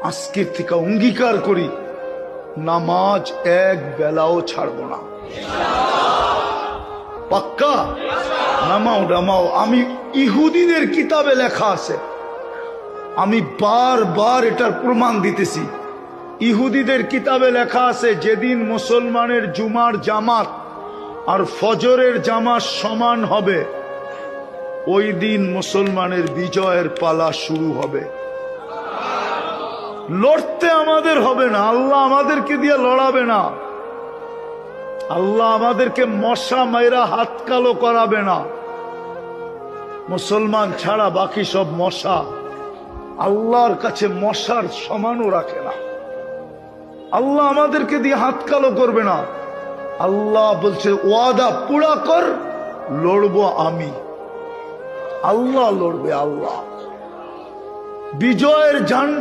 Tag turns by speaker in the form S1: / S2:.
S1: আজকের থেকে অঙ্গীকার করি নামাজ এক বেলাও ছাড়ব না। পাক্কা? নামাও। আমি ইহুদিদের কিতাবে লেখা আছে, আমি বারবার এটার প্রমাণ দিতেছি। ইহুদিদের কিতাবে লেখা আছে যেদিন মুসলমানের জুমার জামাত আর ফজরের জামাত সমান হবে, ওই দিন মুসলমানের বিজয়ের পালা শুরু হবে। লড়তে আমাদের হবে না, আল্লাহ আমাদেরকে দিয়ে লড়াবে না। আল্লাহ আমাদেরকে মশা মাইরা হাত কালো করাবে না। মুসলমান ছাড়া বাকি সব মশা, আল্লাহর কাছে মশার সমানও রাখে না। আল্লাহ আমাদেরকে দিয়ে হাত কালো করবে না। আল্লাহ বলছে ওয়াদা পুরা কর, লড়বো আমি। আল্লাহ লড়বে, আল্লাহ বিজয়ের ঝান্ডা